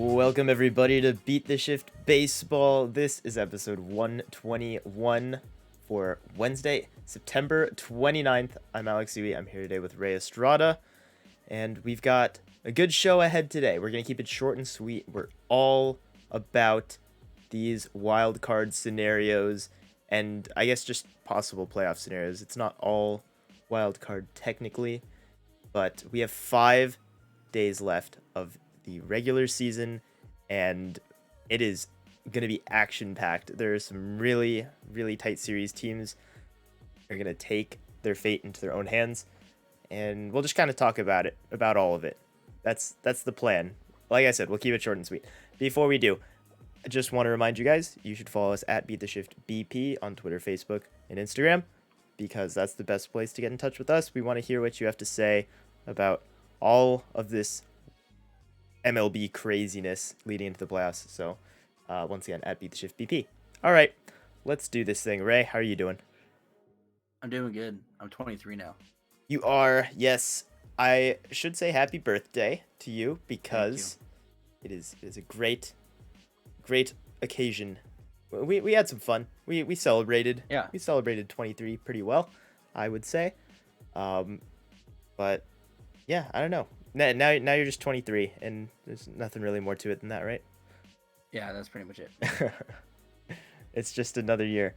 Welcome everybody to Beat the Shift Baseball. This is episode 121 for Wednesday, September 29th. I'm Alex Uy. I'm here today with Ray Estrada, and we've got a good show ahead today. We're going to keep it short and sweet. We're all about these wild card scenarios and I guess just possible playoff scenarios. It's not all wild card technically, but we have 5 days left of the regular season, and it is going to be action-packed. There are some really, really tight series. Teams are going to take their fate into their own hands, and we'll just kind of talk about all of it. That's the plan. Like I said, we'll keep it short and sweet. Before we do, I just want to remind you guys, you should follow us at BeatTheShiftBP on Twitter, Facebook, and Instagram, because that's the best place to get in touch with us. We want to hear what you have to say about all of this MLB craziness leading into the playoffs. So, once again, at BeatTheShiftBP. All right, let's do this thing. Ray, how are you doing? I'm doing good. I'm 23 now. You are, yes. I should say happy birthday to you because it is a great occasion. We had some fun. We celebrated. Yeah. We celebrated 23 pretty well, I would say. But yeah, I don't know. Now you're just 23, and there's nothing really more to it than that, right? Yeah, that's pretty much it. It's just another year.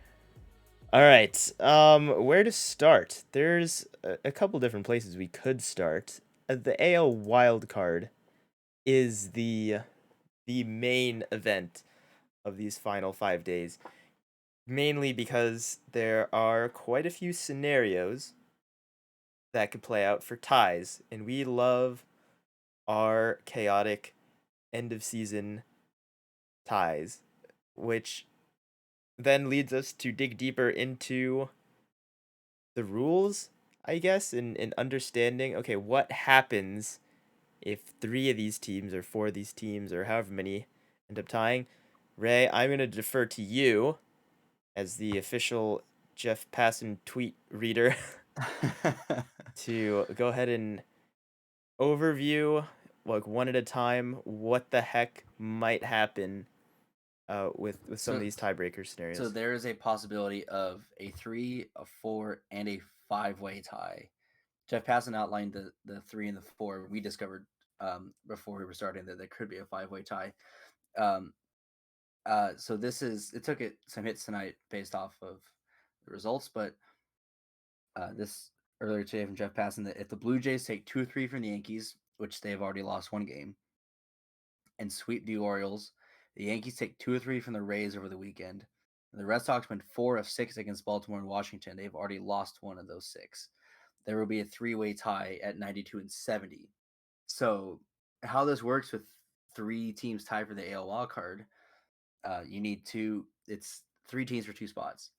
All right. Where to start? There's a couple different places we could start. The AL wild card is the main event of these final 5 days, mainly because there are quite a few scenarios that could play out for ties, and we love our chaotic end of season ties, which then leads us to dig deeper into the rules, I guess, and understanding, okay, what happens if 3 of these teams or 4 of these teams or however many end up tying. Ray, I'm going to defer to you as the official Jeff Passan tweet reader to go ahead and overview, like one at a time, what the heck might happen with some of these tiebreaker scenarios. So there is a possibility of a 3, a 4, and a 5-way tie. Jeff Passan outlined the 3 and the 4. We discovered before we were starting that there could be a 5-way tie. So it took it some hits tonight based off of the results, but this earlier today from Jeff Passan that if the Blue Jays take 2 or 3 from the Yankees, which they've already lost one game, and sweep the Orioles, the Yankees take 2 or 3 from the Rays over the weekend. And the Red Sox went 4 of 6 against Baltimore and Washington. They've already lost one of those 6. There will be a 3-way tie at 92 and 70. So how this works with 3 teams tied for the AL wild card, you need it's 3 teams for 2 spots.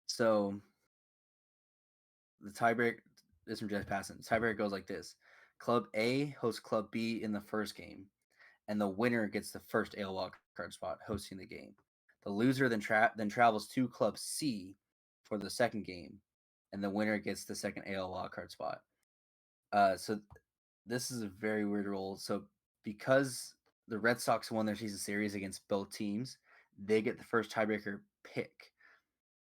So the tiebreak is from Jeff Passan. The tiebreak goes like this: Club A hosts Club B in the first game, and the winner gets the first AL wild card spot hosting the game. The loser then travels to Club C for the second game, and the winner gets the second AL wild card spot. So this is a very weird rule. So because the Red Sox won their season series against both teams, they get the first tiebreaker pick,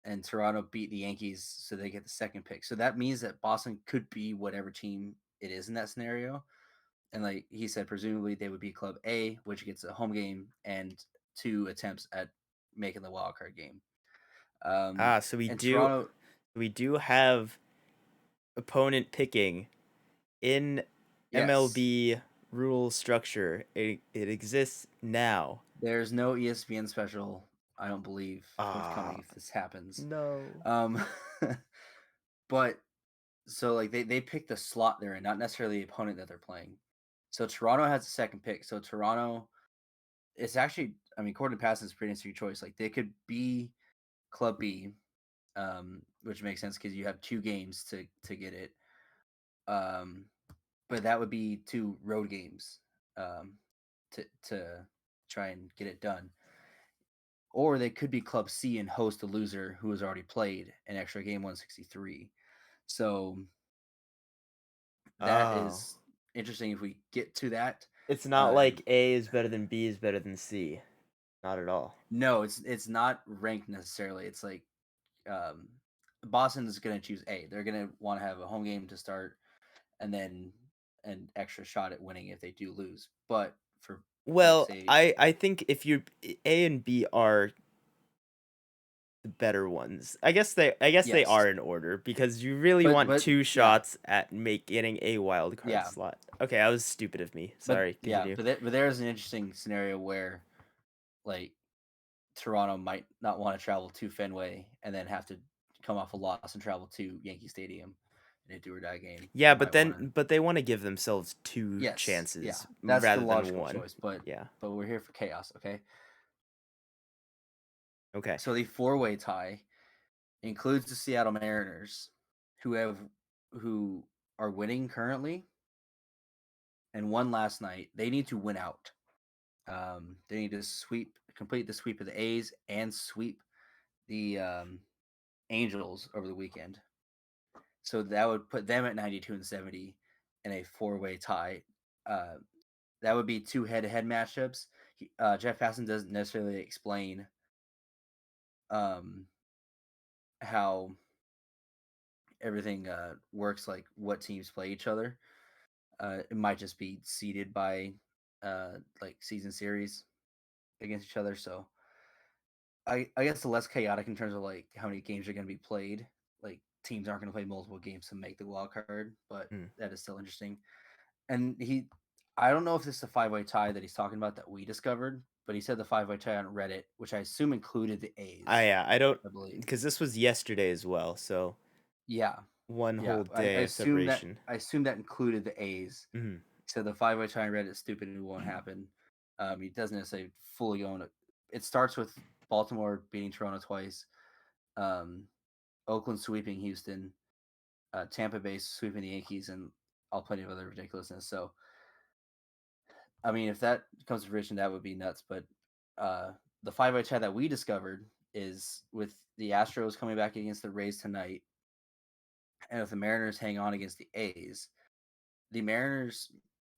and Toronto beat the Yankees, so they get the second pick. So that means that Boston could be whatever team it is in that scenario. And like he said, presumably they would be Club A, which gets a home game and 2 attempts at making the wild card game. So and Toronto, we do have opponent picking in yes, MLB rule structure. It exists now. there's no ESPN special, I don't believe, forthcoming if this happens. No. But so like they pick the slot they're in, not necessarily the opponent that they're playing. So Toronto has the second pick. So Toronto, it's actually, I mean, according to Passan's, pretty interesting choice. Like they could be Club B, which makes sense because you have 2 games to get it. But that would be 2 road games to try and get it done. Or they could be Club C and host the loser who has already played an extra game 163. So that is interesting if we get to that. It's not like A is better than B is better than C. Not at all. No, it's not ranked necessarily. It's like um, Boston is going to choose A. They're going to want to have a home game to start, and then an extra shot at winning if they do lose. But for like Well, say I think if you A and B are the better ones. I guess they yes, are in order because you really want but two yeah, shots at getting a wild card yeah, slot. Okay, that was stupid of me. Sorry, continue. but there's an interesting scenario where like Toronto might not want to travel to Fenway and then have to come off a loss and travel to Yankee Stadium in a do or die game. Yeah, They but might want to. then they want to give themselves two Yes, yeah, chances that's the rather than logical one. choice. Yeah. But we're here for chaos, okay? Okay. So the four-way tie includes the Seattle Mariners, who have who are winning currently and won last night. They need to win out. They need to complete the sweep of the A's and sweep the Angels over the weekend. So that would put them at 92 and 70 in a four-way tie. Uh, that would be two head-to-head matchups. Jeff Passan doesn't necessarily explain um, how everything works, like what teams play each other. It might just be seeded by like season series against each other. So I guess the less chaotic in terms of like how many games are going to be played. Like teams aren't going to play multiple games to make the wild card, but Hmm. that is still interesting. And I don't know if this is a five-way tie that he's talking about that we discovered, but he said the five-way tie on Reddit, which I assume included the A's, Yeah, I don't I believe. because this was yesterday as well, so Yeah, one yeah. whole day of separation. I assume that included the A's. Mhm. He said the five-way tie on Reddit is stupid and it won't happen. He doesn't necessarily fully go into. It starts with Baltimore beating Toronto twice, um, Oakland sweeping Houston, Tampa Bay sweeping the Yankees, and all plenty of other ridiculousness. So I mean, if that comes to fruition, that would be nuts. But uh, the five-way tie that we discovered is with the Astros coming back against the Rays tonight, and if the Mariners hang on against the A's, the Mariners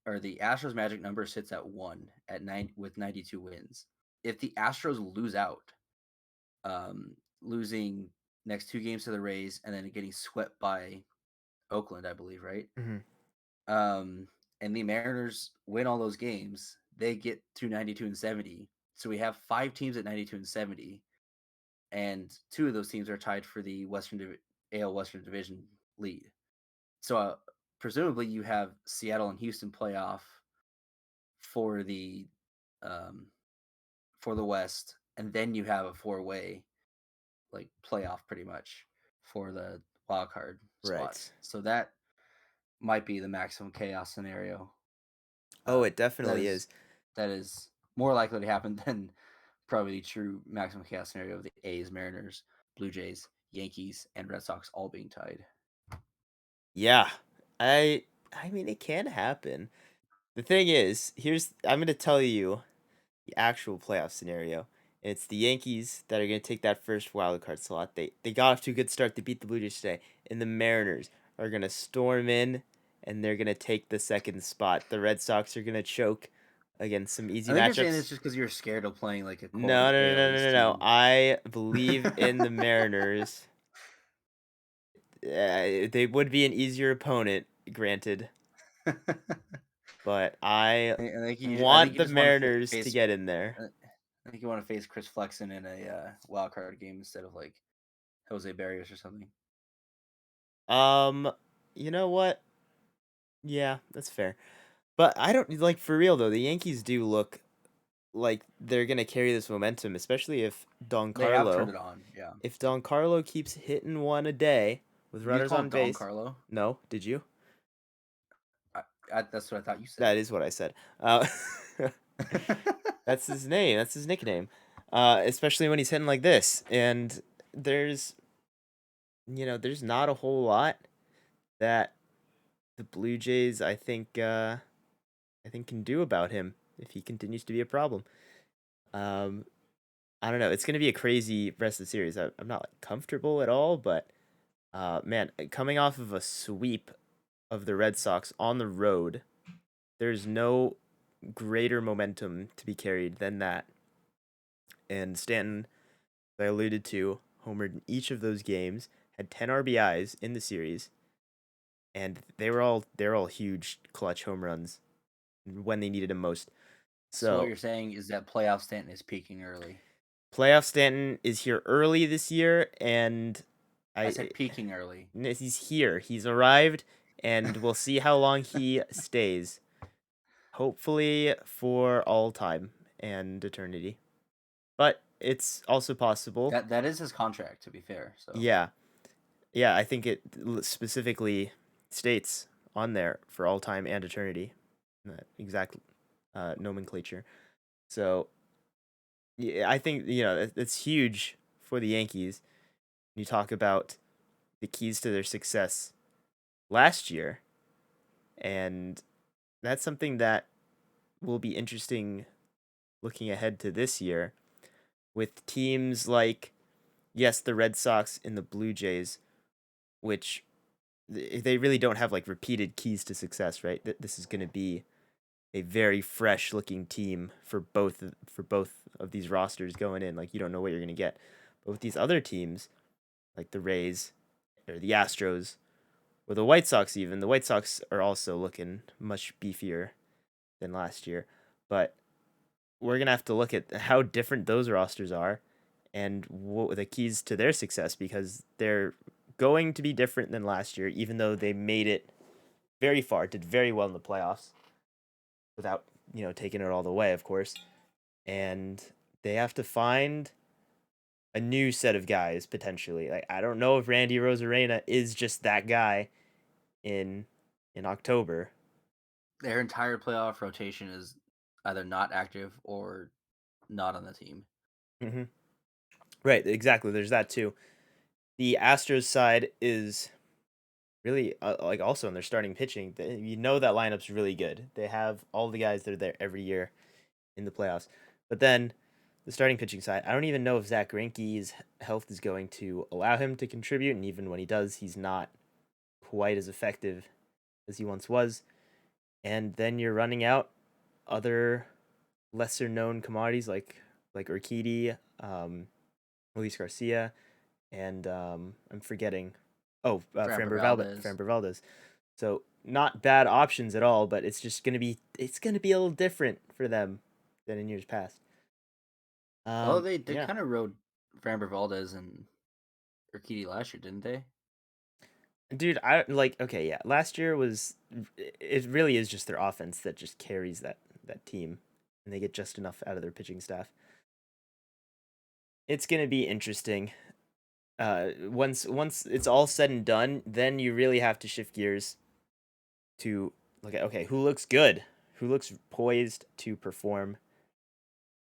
or the Astros magic number sits at 1 at 9 with 92 wins. If the Astros lose out, losing next two games to the Rays and then getting swept by Oakland, I believe, right? Mhm. um, and the Mariners win all those games, they get to 92 and 70. So we have five teams at 92 and 70, and two of those teams are tied for the AL Western Division lead. So presumably you have Seattle and Houston playoff for the um, for the West, and then you have a four-way like playoff pretty much for the wild card Right. spots. So that might be the maximum chaos scenario. Oh, Uh, it that definitely is is. that is more likely to happen than probably the true maximum chaos scenario of the A's, Mariners, Blue Jays, Yankees, and Red Sox all being tied. Yeah. I I mean it can happen. The thing is, I'm going to tell you the actual playoff scenario. It's the Yankees that are going to take that first wild card slot. They got off to a good start. They beat the Blue Jays today. And the Mariners are going to storm in and they're going to take the second spot. The Red Sox are going to choke against some easy I think you're saying matchups. this just because you're scared of playing like a No, quality no, no, AL no, no, East no, no. team. I believe in the Mariners. They would be an easier opponent, granted, but I I think want you the just want to Mariners to face. get in there. I think you want to face Chris Flexen in a wild card game instead of like Jose Barrios or something. Um, you know what? Yeah, that's fair. But I don't like for real though. The Yankees do look like they're gonna carry this momentum, especially They have turned Carlo, it on. Yeah, if Don Carlo keeps hitting one a day with you runners call on him Don base. Carlo. No, did you? That's what I thought you said. That is what I said. That's his name. That's his nickname. Especially when he's hitting like this, and there's there's not a whole lot that the Blue Jays I think can do about him if he continues to be a problem. Um, I don't know. It's gonna be a crazy rest of the series. I'm not like comfortable at all, but man, coming off of a sweep of the Red Sox on the road, there's no greater momentum to be carried than that. And Stanton, as I alluded to, homered in each of those games, had 10 RBIs in the series, and they're all huge clutch home runs when they needed him most. So what So you're saying is that playoff Stanton is peaking early. playoff Stanton is here early this year, and I I said peaking early. he's here. He's arrived, and we'll see how long he stays. Hopefully for all time and eternity. But it's also possible. That is his contract, to be fair. So Yeah. Yeah, I think it specifically states on there for all time and eternity. That exact nomenclature. So, yeah, I think, it's huge for the Yankees. You talk about the keys to their success last year, and that's something that will be interesting looking ahead to this year with teams like, yes, the Red Sox and the Blue Jays, which they really don't have like repeated keys to success, right? This is going to be a very fresh looking team for both of these rosters going in. Like you don't know what you're going to get. But with these other teams, like the Rays or the Astros or the White Sox, even the White Sox are also looking much beefier than last year. But we're gonna have to look at how different those rosters are and what the keys to their success because they're going to be different than last year, even though they made it very far, did very well in the playoffs without, taking it all the way, of course. And they have to find a new set of guys potentially. Like I don't know if Randy Rosarena is just that guy in October. their entire playoff rotation is either not active or not on the team. Mm-hmm. Right, exactly. There's that too. The Astros side is really like also in their starting pitching. You know that lineup's really good. They have all the guys that are there every year in the playoffs. But then the starting pitching side, I don't even know if Zach Greinke's health is going to allow him to contribute, and even when he does, he's not quite as effective as he once was. And then you're running out other lesser known commodities like Urquidy, Luis Garcia, and I'm forgetting. Oh, Framber Valdez. Framber Valdez. So not bad options at all, but it's gonna be a little different for them than in years past. Oh, they Yeah, kind of rode Framber Valdez and Urquidy last year, didn't they? dude, I like. Okay, yeah, last year was. It really is just their offense that just carries that team, and they get just enough out of their pitching staff. It's gonna be interesting. Once it's all said and done, then you really have to shift gears to look at okay, who looks good, who looks poised to perform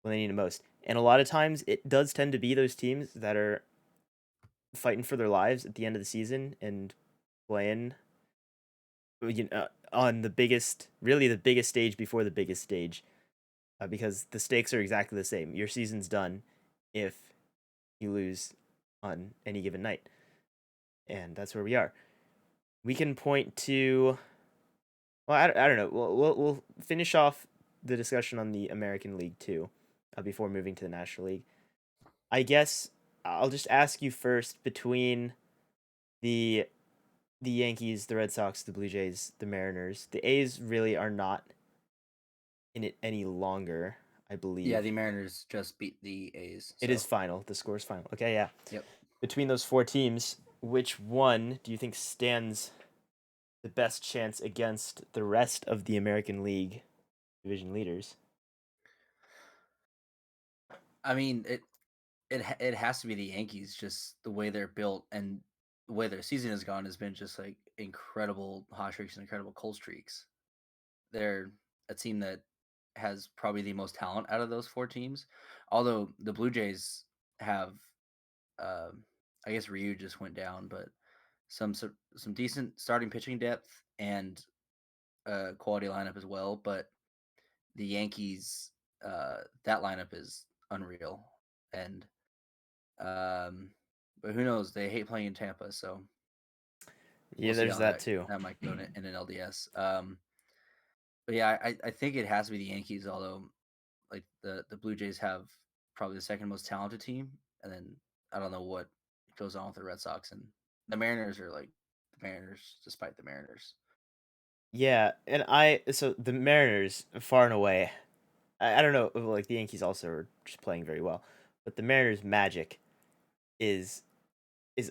when they need it most. And a lot of times it does tend to be those teams that are fighting for their lives at the end of the season and playing on the biggest, really the biggest stage before the biggest stage, because the stakes are exactly the same. Your season's done if you lose on any given night, and that's where we are. We can point to well, I don't know. We'll finish off the discussion on the American League too, before moving to the National League. I guess I'll just ask you first between the Yankees, the Red Sox, the Blue Jays, the Mariners. The A's really are not in it any longer, I Yeah, believe. the Mariners just beat the A's. It is So, final. The score is final. Okay, yeah. yep. Between those four teams, which one do you think stands the best chance against the rest of the American League division leaders? I mean, it has to be the Yankees. Just the way they're built and the way their season has gone has been just like incredible hot streaks and incredible cold streaks. They're a team that has probably the most talent out of those four teams. Although the Blue Jays have, I guess Ryu just went down, but some decent starting pitching depth and quality lineup as well. But the Yankees, that lineup is unreal, and but who knows? They hate playing in Tampa, so Yeah, we'll see there's how that that too. that might go in an LDS. But yeah, I think it has to be the Yankees, although like the Blue Jays have probably the second most talented team, and then I don't know what goes on with the Red Sox, and the Mariners are like the Mariners, despite the Mariners. Yeah, and so the Mariners far and away. I don't know, like the Yankees also are just playing very well, but the Mariners' magic is is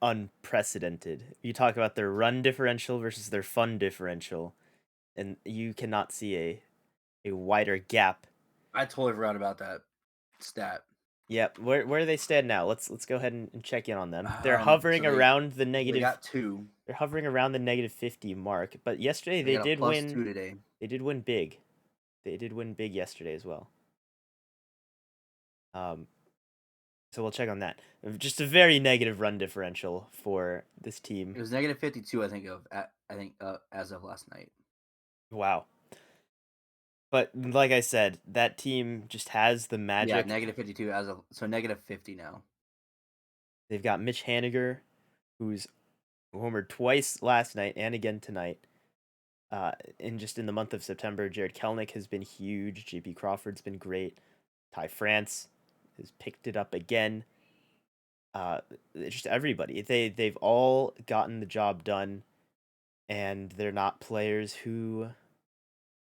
unprecedented. You talk about their run differential versus their fun differential, and you cannot see a wider gap. I totally forgot about that stat. Yep. Where do they stand now? Let's go ahead and check in on them. They're So hovering they around the they negative. got two. They're hovering around the -50 mark. But yesterday They they got a did plus win. two today. They did win big. They did win big yesterday as well. Um. So we'll check on that. Just a very negative run differential for this team. It was -52, I think as of last night. Wow. But like I said, that team just has the Yeah, magic. -52 as of so -50 now. They've got Mitch Haniger, who's homered twice last night and again tonight. In just in the month of September, Jared Kelnick has been huge. JP Crawford's been great. Ty France has picked it up again. Uh, just everybody. They've all gotten the job done, and they're not players who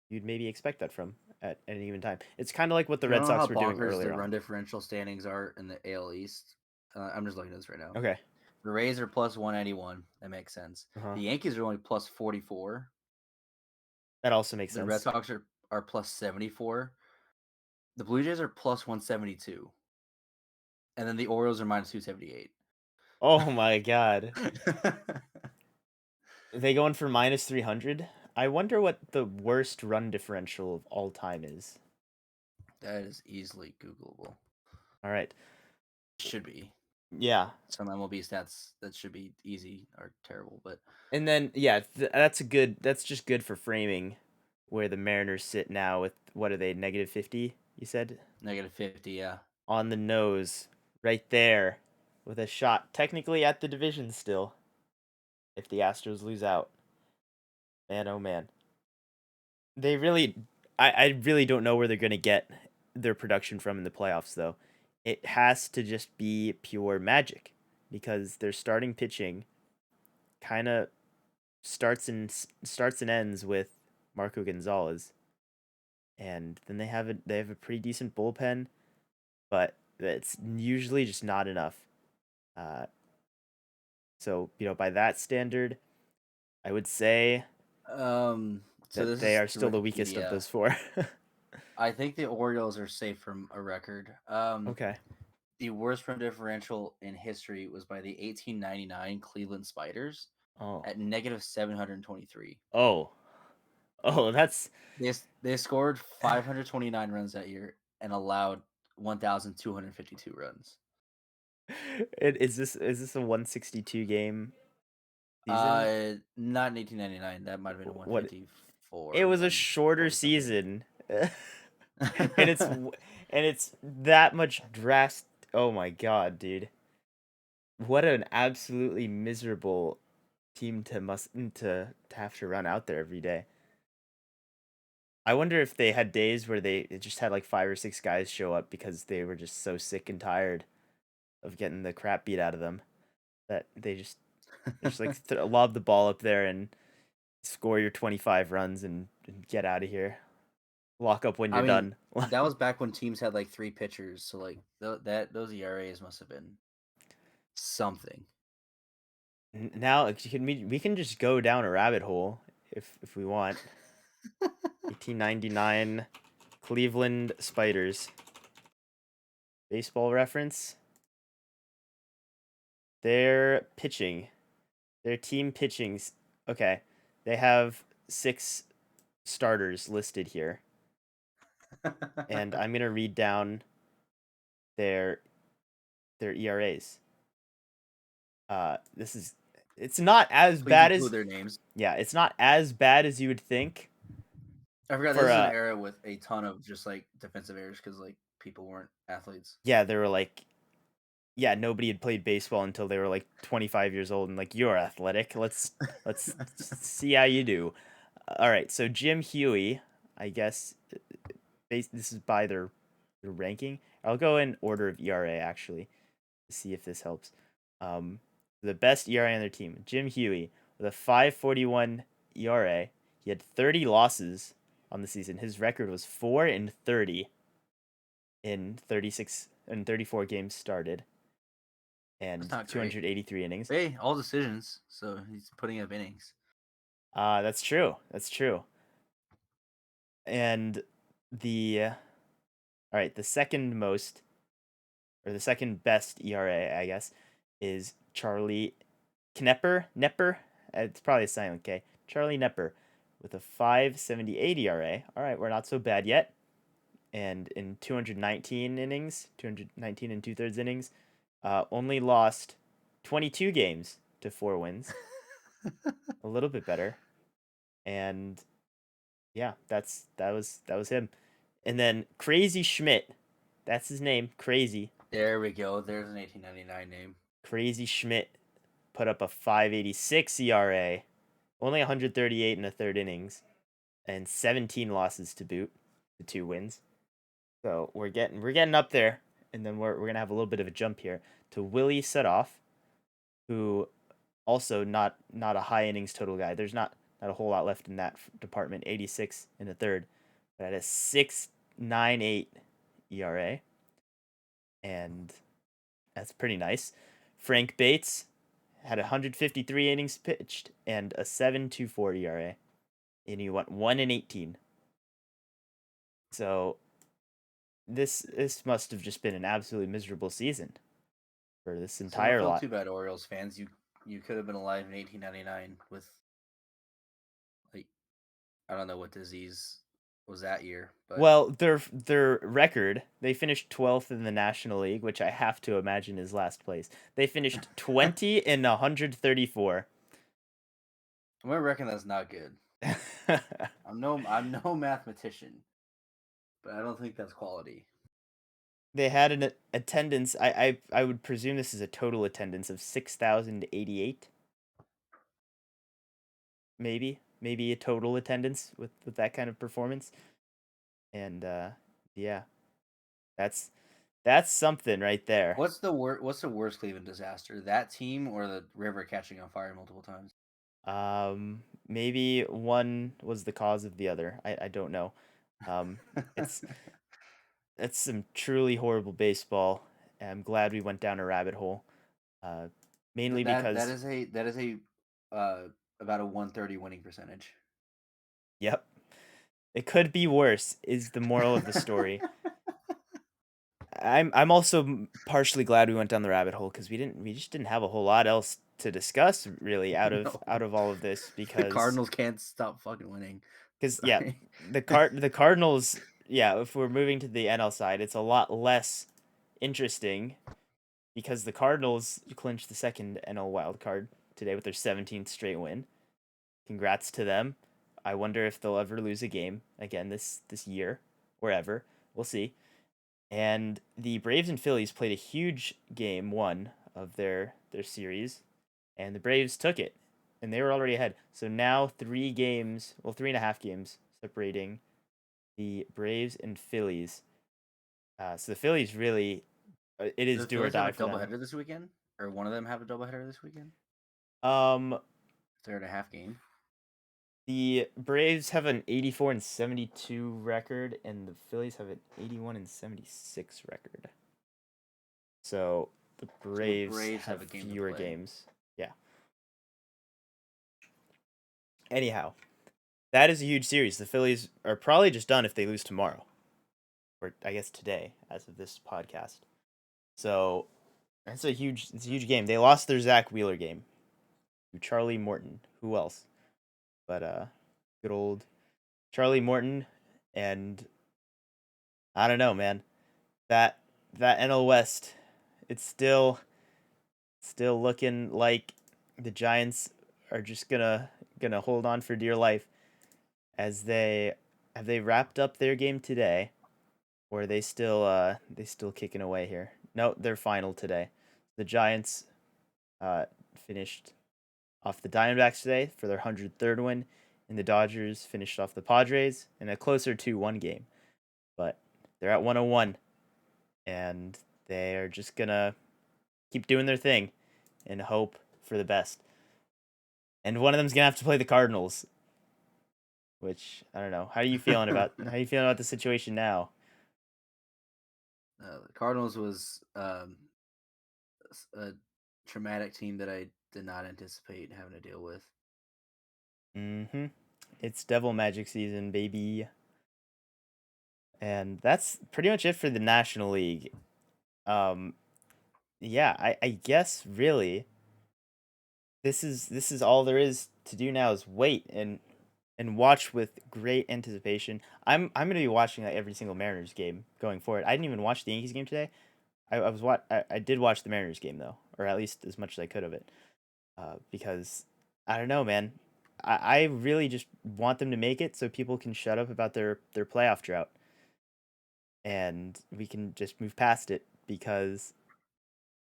you'd maybe expect that from at any given time. It's kind of like what the Do you Red know how Sox were doing bonkers earlier the on. run differential standings are in the AL East? I'm just looking at this right now. Okay. The Rays are plus 191. That makes sense. Uh-huh. The Yankees are only plus 44. That also makes The Red sense. Sox are plus 74. The Blue Jays are plus 172. And then the Orioles are minus 278. Oh my god. They going for -300? I wonder what the worst run differential of all time is. That is easily Googleable. All right. Should be. Yeah. Some MLB stats that should be easy are terrible, but And then yeah, that's just good for framing where the Mariners sit now with what are they -50, you said? -50, yeah. On the nose right there with a shot technically at the division still if the Astros lose out. Man, oh man. They really I really don't know where they're going to get their production from in the playoffs though. It has to just be pure magic because their starting pitching kind of starts and ends with Marco Gonzalez. And then they have a pretty decent bullpen, but it's usually just not enough. Uh, so by that standard, I would say So that this they is are through still the weakest of Wikipedia. those four. I think the Orioles are safe from a record. Okay. The worst run differential in history was by the 1899 Cleveland Spiders Oh. at -723. Oh. Oh, that's They scored 529 runs that year and allowed 1,252 runs. is this a 162 game season? Not in 1899. That might have been What 154 it and was a shorter 140 something. season. and it's that much oh my god, dude. What an absolutely miserable team to have to run out there every day. I wonder if they had days where they just had like 5 or 6 guys show up because they were just so sick and tired of getting the crap beat out of them that they just like lob the ball up there and score your 25 runs and get out of here. Lock up when I you're mean, done. that was back when teams had like three pitchers, so like those ERAs must have been something. Now we can just go down a rabbit hole if we want. 1899 Cleveland Spiders. Baseball reference. Their pitching. Their team pitchings. Okay. They have 6 starters listed here. And I'm going to read down their ERAs. This is it's not as Please bad include as their names. yeah, it's not as bad as you would think I forgot for this is an era with a ton of just like defensive errors because like people weren't athletes. yeah, they were like yeah, nobody had played baseball until they were like 25 years old and like you're athletic. Let's see how you do. All right, so Jim Huey, I guess this is by their ranking. I'll go in order of ERA actually to see if this helps. Um, the best ERA on their team, Jim Huey, with a 5.41 ERA. He had 30 losses on the season. His record was 4-30 in 36 and 34 games started That's and not great. 283 innings. Hey, all decisions, so he's putting up innings. That's true. That's true. And the all right, the second most or the second best ERA, I guess, is Charlie Nepper. It's probably a silent K. Charlie Nepper with a 5.78 ERA. All right, we're not so bad yet. And in 219 innings, 219 and 2/3 innings, only lost 22 games to 4 wins. A little bit better. And yeah, that was him. And then Crazy Schmidt, that's his name, Crazy. There we go. There's an 1899 name. Crazy Schmidt put up a 5.86 ERA, only 138 and a third innings, and 17 losses to boot, the 2 wins. So we're getting up there, and then we're gonna have a little bit of a jump here to Willie Sudoff, who also not a high innings total guy. There's not a whole lot left in that department. 86 in the third, but at a 6.98 ERA, and that's pretty nice. Frank Bates had 153 innings pitched and a 7.24 ERA, and he went 1-18. So this must have just been an absolutely miserable season for this So don't entire feel lot. too bad, Orioles fans. You could have been alive in 1899 with, like, I don't know what disease was that year, but Well, their record, they finished 12th in the National League, which I have to imagine is last place. They finished 20 and 134. I'm gonna reckon that's not good. I'm no mathematician, but I don't think that's quality. They had an attendance. I would presume this is a total attendance of 6,088. Maybe a total attendance with that kind of performance. And yeah, that's that's something right there. What's the worst Cleveland disaster? That team or the river catching on fire multiple times? Maybe one was the cause of the other. I don't know. Um, it's It's some truly horrible baseball. I'm glad we went down a rabbit hole. Uh, Mainly That because, is a about a 130 winning percentage. yep, it could be worse. Is the moral of the story. I'm also partially glad we went down the rabbit hole because we just didn't have a whole lot else to discuss really No, out of all of this the because Cardinals can't stop fucking winning. yeah, Sorry. the Cardinals, yeah, if we're moving to the NL side, it's a lot less interesting because the Cardinals clinched the second NL wild card today with their 17th straight win. Congrats to them. I wonder if they'll ever lose a game again this year or ever. We'll see. And the Braves and Phillies played a huge game one of their series, and the Braves took it, and they were already ahead. So now 3 games, well 3.5 games separating the Braves and Phillies. So the Phillies really, it Do is the do or Phillies have a die for them. doubleheader this weekend, or one of them have a doubleheader this weekend? Um, They're at a half game. the Braves have an 84-72 record, and the Phillies have an 81-76 record. So the So the Braves Braves have have a game to fewer play. games. Yeah. Anyhow, that is a huge series. The Phillies are probably just done if they lose tomorrow, or I guess today, as of this podcast. So it's a huge game. They lost their Zach Wheeler game to Charlie Morton. Who else? But good old Charlie Morton, and I don't know, man. That that NL West, it's still looking like the Giants are just gonna hold on for dear life as they wrapped up their game today, or are they still kicking away here? No, they're final today. The Giants uh finished off the Diamondbacks today for their 103rd win, and the Dodgers finished off the Padres in a closer 2-1 game. But they're at 101, and they are just gonna keep doing their thing and hope for the best. And one of them's gonna have to play the Cardinals, which I don't know. How are you feeling about the situation now? The Cardinals was a traumatic team that I did not anticipate having to deal with. It's Devil Magic season, baby. And that's pretty much it for the National League. Yeah, I guess really this is all there is to do now is wait and watch with great anticipation. I'm gonna be watching like every single Mariners game going forward. I didn't even watch the Yankees game today. I did watch the Mariners game though, or at least as much as I could of it, because I don't know, man. I really just want them to make it so people can shut up about their playoff drought, and we can just move past it because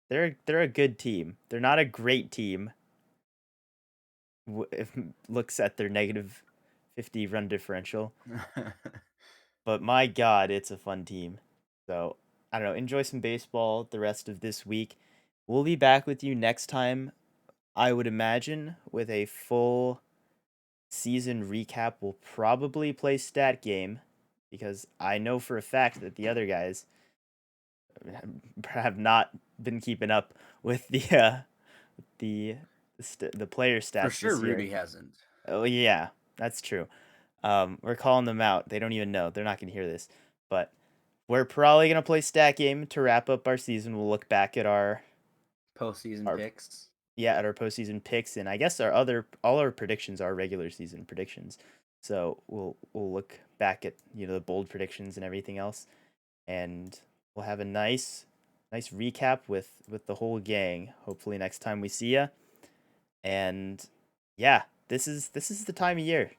they're a good team. They're not a great team. If looks at their negative 50 run differential, but my God, it's a fun team. So I don't know. Enjoy some baseball the rest of this week. We'll be back with you next time, I would imagine, with a full season recap. We'll probably play stat game because I know for a fact that the other guys have not been keeping up with the the player For stats sure, this year. Rudy hasn't. Oh yeah, that's true. We're calling them out. They don't even know. They're not gonna hear this, but we're probably gonna play stat game to wrap up our season. We'll look back at Postseason our picks. at our postseason picks, and I guess all our predictions are regular season predictions. So we'll look back at the bold predictions and everything else, and we'll have a nice recap with the whole gang. Hopefully next time we see ya. And yeah, this is the time of year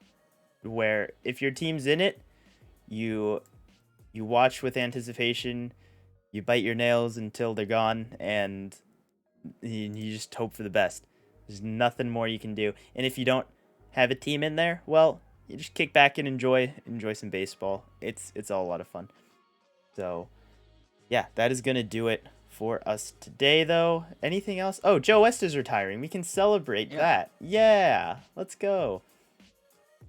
where if your team's in it, you watch with anticipation, you bite your nails until they're gone, and you just hope for the best. There's nothing more you can do. And if you don't have a team in there, well, you just kick back and enjoy some baseball. It's all a lot of fun. So, yeah, that is going to do it for us today, though. Anything else? Oh, Joe West is retiring. We can celebrate that. Yeah, let's go.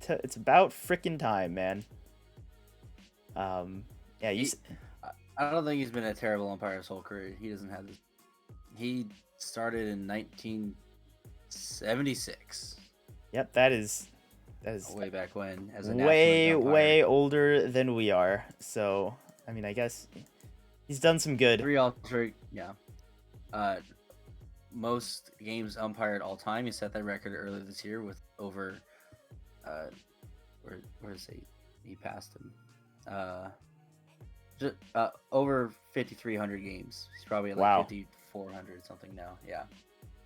It's about freaking time, man. Yeah, I don't think he's been a terrible umpire his whole career. He doesn't have this. He started in 1976. Yep, that is way back when, as a way older than we are. So, I mean, I guess he's done some good. 3 All-Star, yeah. Most games umpired all time. He set that record earlier this year with over. Where is he? He passed him. Just over 5,300 games. He's probably at like 5,400 something now. Yeah.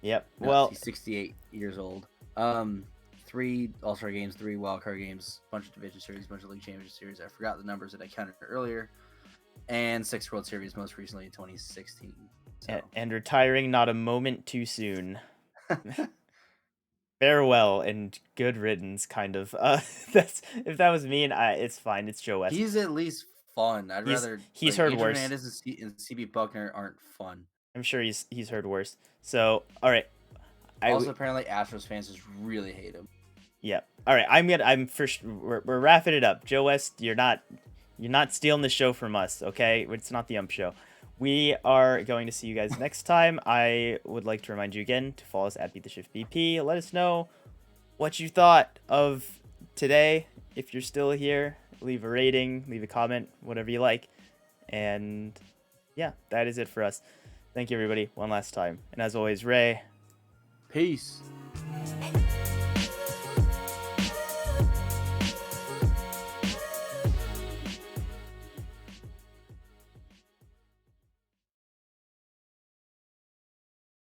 Yep. No, well, he's 68 years old. 3 All-Star games, 3 wildcard games, bunch of division series, bunch of league championship series. I forgot the numbers that I counted earlier. And 6 World Series, most recently in 2016. So. And retiring not a moment too soon. Farewell and good riddance, kind of. That's if that was me, and it's fine. It's Joe West. He's at least fun. He's heard worse. Hernandez and CB Buckner aren't fun. I'm sure he's heard worse. So all right. Also, apparently, Astros fans just really hate him. Yeah. All right. We're wrapping it up. Joe West, you're not stealing the show from us, okay? It's not the ump show. We are going to see you guys next time. I would like to remind you again to follow us at BeatTheShiftBP. Let us know what you thought of today. If you're still here, leave a rating, leave a comment, whatever you like. And yeah, that is it for us. Thank you, everybody, one last time. And as always, Ray. Peace.